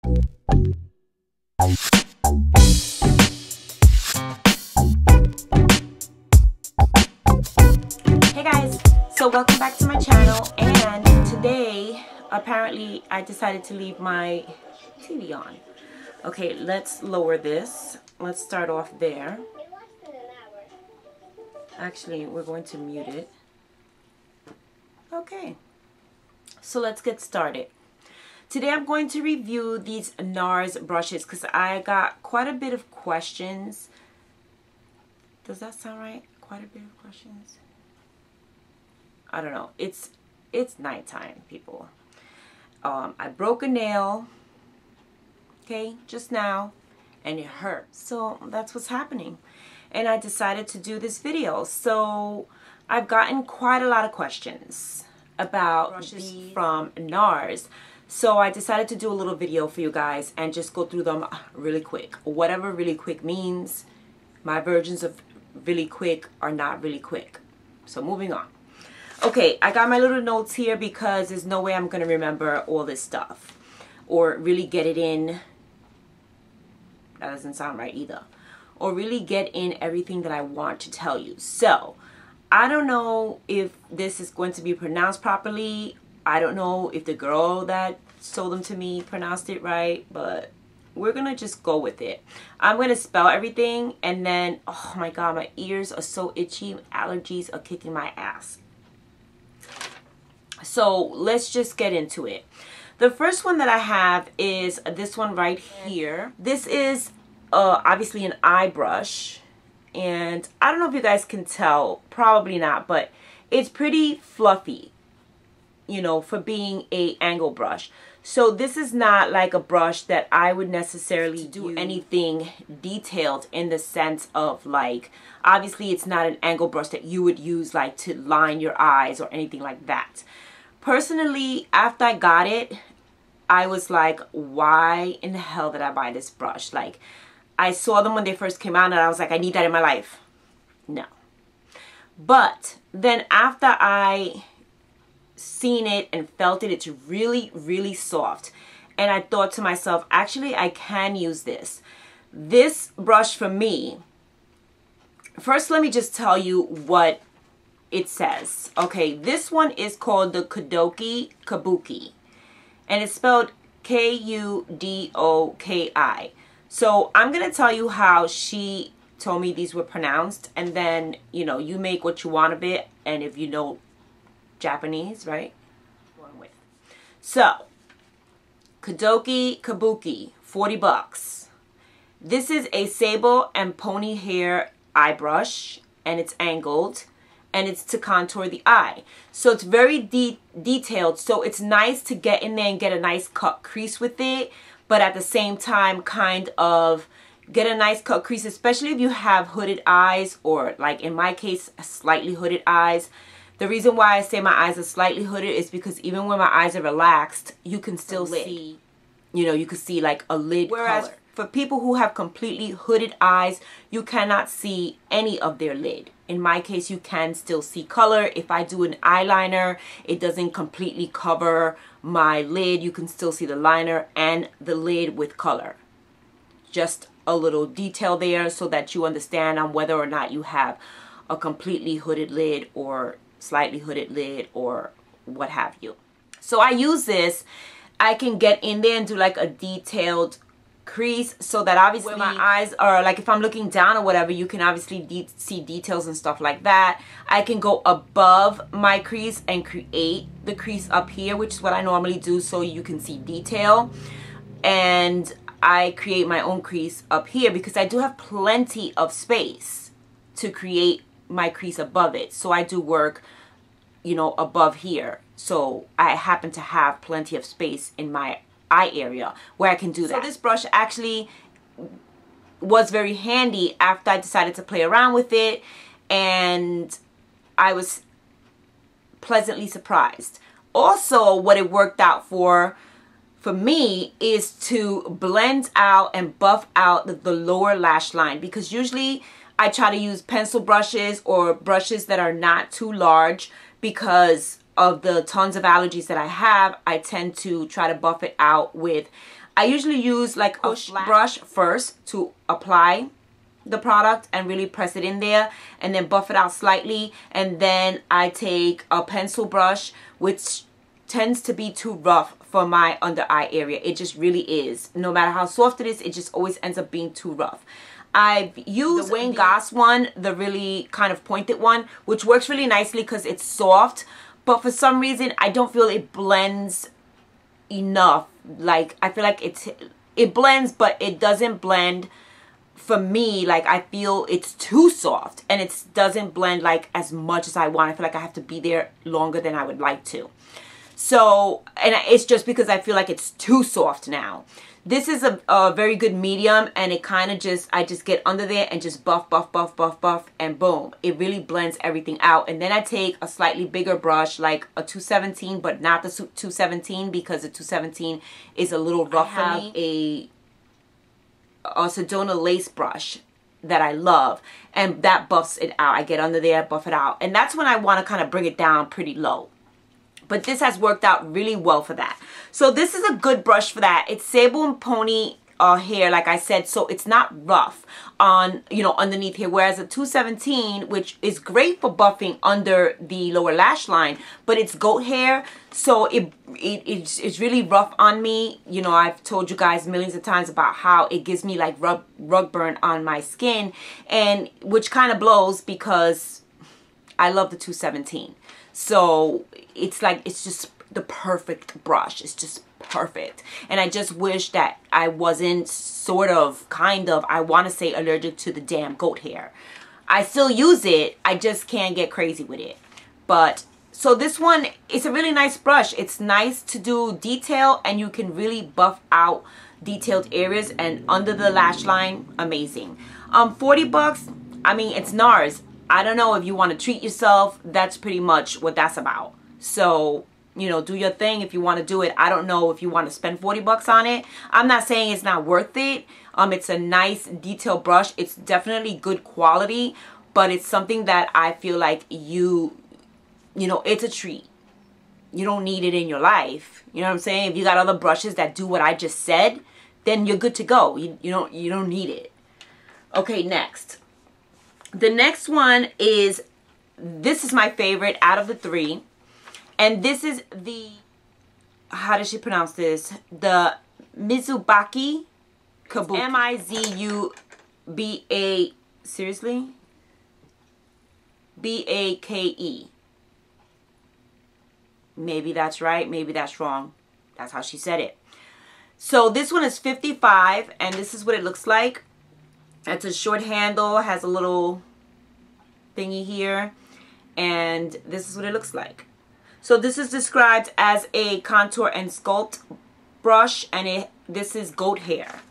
Hey guys, so welcome back to my channel, and today apparently I decided to leave my TV on. Okay, let's lower this. Let's start off there. Actually, we're going to mute it. Okay, so let's get started. Today I'm going to review these Nars brushes because I got quite a bit of questions. Does that sound right? Quite a bit of questions? I don't know. It's nighttime, people. I broke a nail, okay, just now, and it hurt. So that's what's happening. And I decided to do this video. So I've gotten quite a lot of questions about brushes from Nars. So I decided to do a little video for you guys and just go through them really quick. Whatever really quick means, my versions of really quick are not really quick. So moving on. Okay, I got my little notes here because there's no way I'm going to remember all this stuff or really get it in. That doesn't sound right either. Or really get in everything that I want to tell you. So I don't know if this is going to be pronounced properly. I don't know if the girl that sold them to me pronounced it right, but we're gonna just go with it. I'm gonna spell everything, and then, oh my god, my ears are so itchy. Allergies are kicking my ass. So let's just get into it. The first one that I have is this one right here. This is obviously an eye brush, and I don't know if you guys can tell, probably not, but it's pretty fluffy, you know, for being a angle brush. So this is not like a brush that I would necessarily do anything detailed in the sense of, like, obviously it's not an angle brush that you would use like to line your eyes or anything like that. Personally, after I got it, I was like, why in the hell did I buy this brush? Like, I saw them when they first came out and I was like, I need that in my life. No. But then after I seen it and felt it, it's really soft, and I thought to myself, actually I can use this brush for me. First, let me just tell you what it says. Okay, this one is called the Kudoki Kabuki, and it's spelled Kudoki. So I'm gonna tell you how she told me these were pronounced, and then, you know, you make what you want of it, and if you know Japanese, right? So, Kudoki Kabuki, 40 bucks. This is a sable and pony hair eye brush, and it's angled, and it's to contour the eye. So it's very detailed, so it's nice to get in there and get a nice cut crease with it, but at the same time kind of get a nice cut crease, especially if you have hooded eyes, or like in my case, slightly hooded eyes. The reason why I say my eyes are slightly hooded is because even when my eyes are relaxed, you can still see, you know, you can see like a lid color. Whereas for people who have completely hooded eyes, you cannot see any of their lid. In my case, you can still see color. If I do an eyeliner, it doesn't completely cover my lid. You can still see the liner and the lid with color. Just a little detail there so that you understand on whether or not you have a completely hooded lid or slightly hooded lid or what have you. So I use this. I can get in there and do like a detailed crease so that obviously my eyes are, like, if I'm looking down or whatever, you can obviously see details and stuff like that. I can go above my crease and create the crease up here, which is what I normally do, so you can see detail. And I create my own crease up here because I do have plenty of space to create my crease above it. So I do work, you know, above here. So I happen to have plenty of space in my eye area where I can do that. So this brush actually was very handy after I decided to play around with it, and I was pleasantly surprised. Also, what it worked out for me is to blend out and buff out the lower lash line, because usually I try to use pencil brushes or brushes that are not too large because of the tons of allergies that I have. I tend to try to buff it out with I usually use like a brush first to apply the product and really press it in there and then buff it out slightly, and then I take a pencil brush, which tends to be too rough for my under eye area. It just really is. No matter how soft it is, it just always ends up being too rough. I've used the Wayne Goss one, the really kind of pointed one, which works really nicely because it's soft, but for some reason I don't feel it blends enough. Like, I feel like it blends, but it doesn't blend for me. Like, I feel it's too soft and it doesn't blend like as much as I want. I feel like I have to be there longer than I would like to. So, and it's just because I feel like it's too soft now. This is a very good medium, and it kind of just, I just get under there and just buff, buff, buff, buff, buff, and boom. It really blends everything out. And then I take a slightly bigger brush, like a 217, but not the 217 because the 217 is a little rough for me. A Sedona lace brush that I love, and that buffs it out. I get under there, buff it out. And that's when I want to kind of bring it down pretty low. But this has worked out really well for that. So this is a good brush for that. It's sable and pony hair, like I said, so it's not rough on, you know, underneath here. Whereas a 217, which is great for buffing under the lower lash line, but it's goat hair, so it's really rough on me. You know, I've told you guys millions of times about how it gives me like rug burn on my skin, and which kind of blows because I love the 217. So it's like, it's just the perfect brush. It's just perfect. And I just wish that I wasn't sort of, kind of, I want to say allergic to the damn goat hair. I still use it. I just can't get crazy with it. But, so this one, it's a really nice brush. It's nice to do detail, and you can really buff out detailed areas, and under the lash line, amazing. 40 bucks, I mean, it's Nars. I don't know, if you want to treat yourself, that's pretty much what that's about. So, you know, do your thing if you want to do it. I don't know if you want to spend 40 bucks on it. I'm not saying it's not worth it. It's a nice detailed brush. It's definitely good quality, but it's something that I feel like you know, it's a treat. You don't need it in your life. You know what I'm saying? If you got other brushes that do what I just said, then you're good to go. You don't need it. Okay, next. The next one is, this is my favorite out of the three. And this is the, how does she pronounce this? The Mizubake Kabuki. M-I-Z-U-B-A, seriously? B-A-K-E. Maybe that's right, maybe that's wrong. That's how she said it. So this one is 55, and this is what it looks like. It's a short handle, has a little thingy here, and this is what it looks like. So this is described as a contour and sculpt brush, and this is goat hair.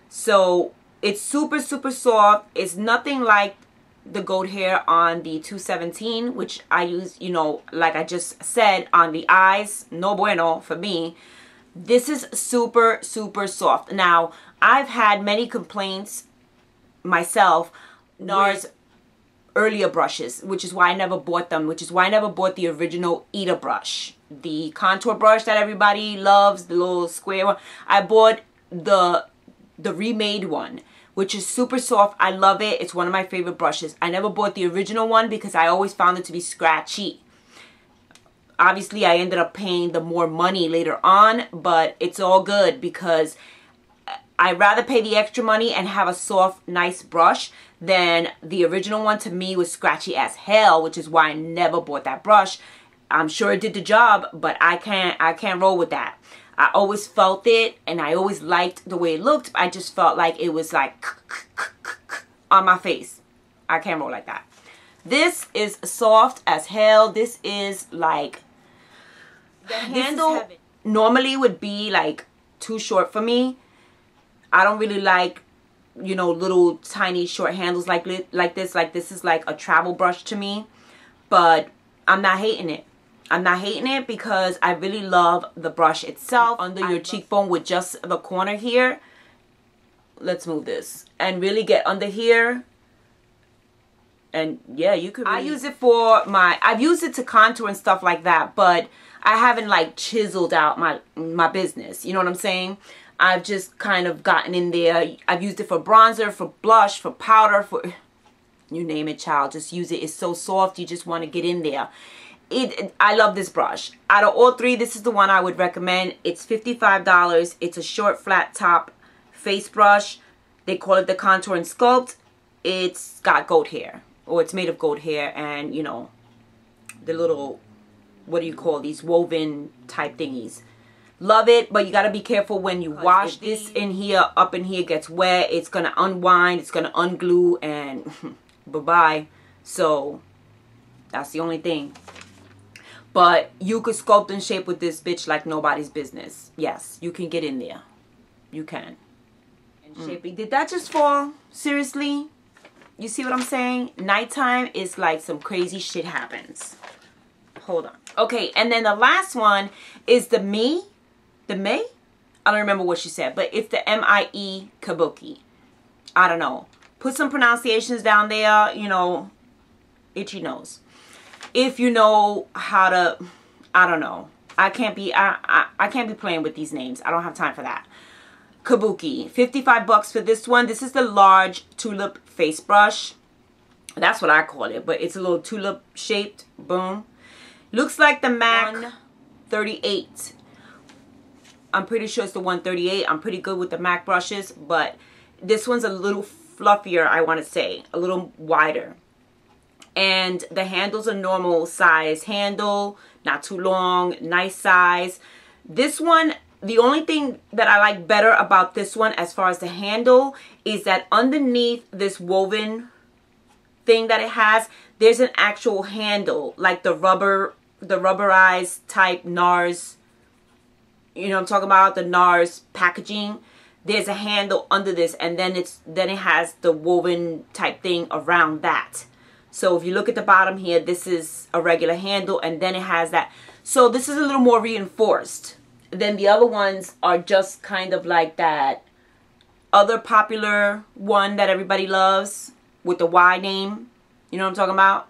So it's super, super soft. It's nothing like the goat hair on the 217, which I use, you know, like I just said, on the eyes. No bueno for me. This is super, super soft. Now, I've had many complaints myself, Nars earlier brushes, which is why I never bought them, which is why I never bought the original Eater brush, the contour brush that everybody loves, the little square one. I bought the remade one, which is super soft. I love it. It's one of my favorite brushes. I never bought the original one because I always found it to be scratchy. Obviously, I ended up paying the more money later on, but it's all good because I'd rather pay the extra money and have a soft, nice brush than the original one. To me, was scratchy as hell, which is why I never bought that brush. I'm sure it did the job, but I can't roll with that. I always felt it, and I always liked the way it looked. I just felt like it was like on my face. I can't roll like that. This is soft as hell. This is like, the handle normally would be like too short for me. I don't really like, you know, little tiny short handles like this. Like, this is like a travel brush to me. But I'm not hating it. I'm not hating it because I really love the brush itself. Under your cheekbone with just the corner here. Let's move this. And really get under here. And yeah, you could really, I use it for I've used it to contour and stuff like that. But I haven't like chiseled out my business. You know what I'm saying? I've just kind of gotten in there. I've used it for bronzer, for blush, for powder, for you name it, child. Just use it. It's so soft. You just want to get in there. I love this brush. Out of all three, this is the one I would recommend. It's $55. It's a short flat top face brush. They call it the Contour and Sculpt. It's got goat hair, or it's made of goat hair, and you know, the little, what do you call these, woven type thingies. Love it, but you got to be careful when you wash this in here, up in here gets wet. It's going to unwind, it's going to unglue, and bye-bye. So that's the only thing. But you could sculpt and shape with this bitch like nobody's business. Yes, you can get in there. You can. And shaping. Did that just fall? Seriously? You see what I'm saying? Nighttime is like some crazy shit happens. Hold on. Okay, and then the last one is the Mie. The Mie? I don't remember what she said, but it's the Mie Kabuki. I don't know. Put some pronunciations down there, you know, itchy nose. If you know how to, I don't know. I can't be playing with these names. I don't have time for that. Kabuki, $55 for this one. This is the large tulip face brush. That's what I call it, but it's a little tulip shaped. Boom. Looks like the MAC 138. I'm pretty sure it's the 138. I'm pretty good with the MAC brushes, but this one's a little fluffier, I want to say. A little wider. And the handle's a normal size handle, not too long, nice size. This one, the only thing that I like better about this one as far as the handle is that underneath this woven thing that it has, there's an actual handle, like the rubberized type Nars, you know what I'm talking about, the Nars packaging. There's a handle under this, and then it has the woven type thing around that. So if you look at the bottom here, this is a regular handle, and then it has that. So this is a little more reinforced than the other ones are, just kind of like that other popular one that everybody loves with the Y name. You know what I'm talking about?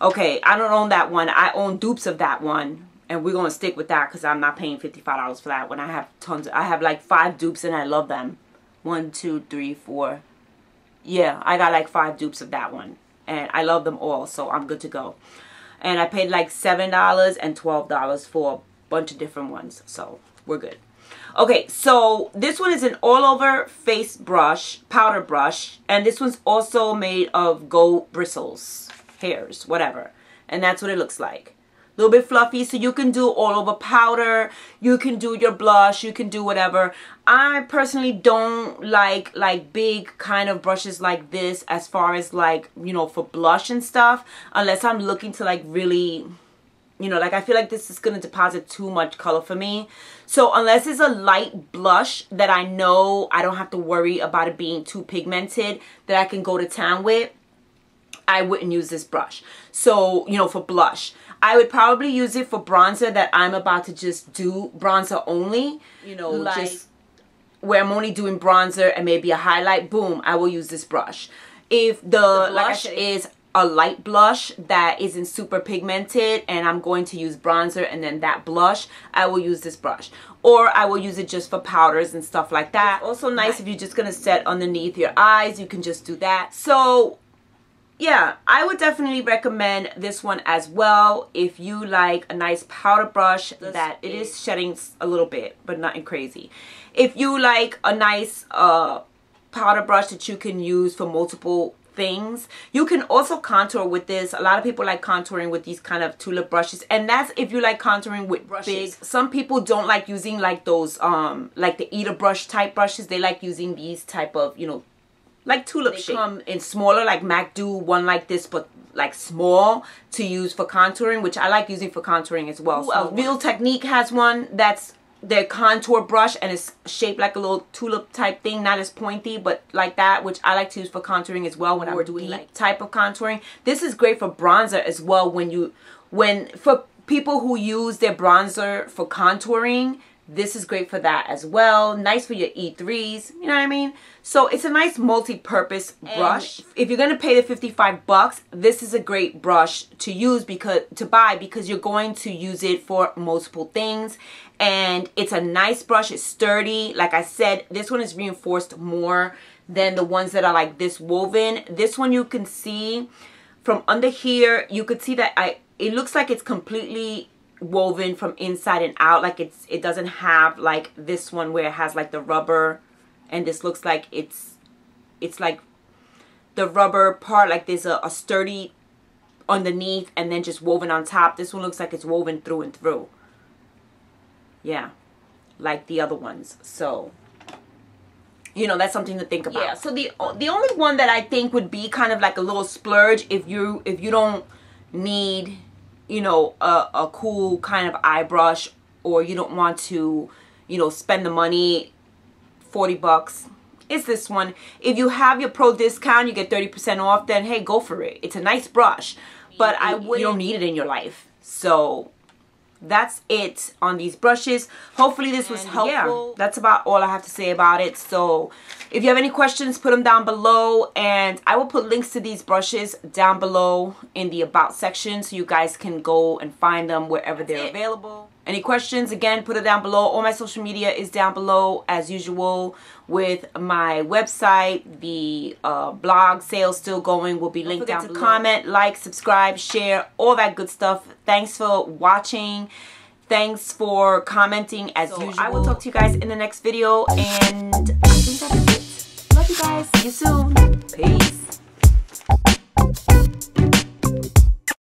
Okay, I don't own that one. I own dupes of that one, and we're going to stick with that because I'm not paying $55 for that one. I have tons. I have like 5 dupes, and I love them. 1, 2, 3, 4. Yeah, I got like 5 dupes of that one. And I love them all, so I'm good to go. And I paid like $7 and $12 for a bunch of different ones, so we're good. Okay, so this one is an all-over face brush, powder brush, and this one's also made of goat bristles, hairs, whatever. And that's what it looks like. A little bit fluffy, so you can do all over powder, you can do your blush, you can do whatever. I personally don't like big kind of brushes like this as far as like, you know, for blush and stuff, unless I'm looking to like really, you know, like I feel like this is going to deposit too much color for me. So unless it's a light blush that I know I don't have to worry about it being too pigmented, that I can go to town with, I wouldn't use this brush. So, you know, for blush. I would probably use it for bronzer that I'm about to just do bronzer only. You know, like just where I'm only doing bronzer and maybe a highlight, boom, I will use this brush. If the blush is a light blush that isn't super pigmented and I'm going to use bronzer and then that blush, I will use this brush. Or I will use it just for powders and stuff like that. It's also nice if you're just going to set underneath your eyes, you can just do that. So yeah, I would definitely recommend this one as well if you like a nice powder brush that it is shedding a little bit, but nothing crazy. If you like a nice powder brush that you can use for multiple things, you can also contour with this. A lot of people like contouring with these kind of tulip brushes, and that's if you like contouring with brushes. Big. Some people don't like using like those like the eater brush type brushes. They like using these type of, you know, like tulip shape. They come in smaller, like MAC do one like this, but like small to use for contouring, which I like using for contouring as well. So Real Technique has one that's their contour brush, and it's shaped like a little tulip type thing, not as pointy, but like that, which I like to use for contouring as well when I'm doing like type of contouring. This is great for bronzer as well. For people who use their bronzer for contouring, This is great for that as well. Nice for your E3s, you know what I mean? So it's a nice multi-purpose brush. If you're gonna pay the 55 bucks, this is a great brush to use because you're going to use it for multiple things. And it's a nice brush, it's sturdy. Like I said, this one is reinforced more than the ones that are like this woven. This one you can see from under here, you could see that it looks like it's completely woven from inside and out. Like it doesn't have like this one where it has like the rubber, and this looks like it's like the rubber part, like there's a sturdy underneath and then just woven on top. This one looks like it's woven through and through. Yeah, like the other ones. So, you know, that's something to think about. Yeah, so the only one that I think would be kind of like a little splurge if you don't need, you know, a cool kind of eye brush, or you don't want to, you know, spend the money, 40 bucks, is this one. If you have your pro discount, you get 30% off, then hey, go for it. It's a nice brush, but you don't need it in your life. So that's it on these brushes. Hopefully this was helpful. Yeah, that's about all I have to say about it. So if you have any questions, put them down below, and I will put links to these brushes down below in the about section so you guys can go and find them wherever they're available. Any questions, again, put it down below. All my social media is down below as usual, with my website, the blog sale still going, will be linked down below. Comment, like, subscribe, share, all that good stuff. Thanks for watching. Thanks for commenting as usual. I will talk to you guys in the next video, and I think that is it. Love you guys. See you soon. Peace.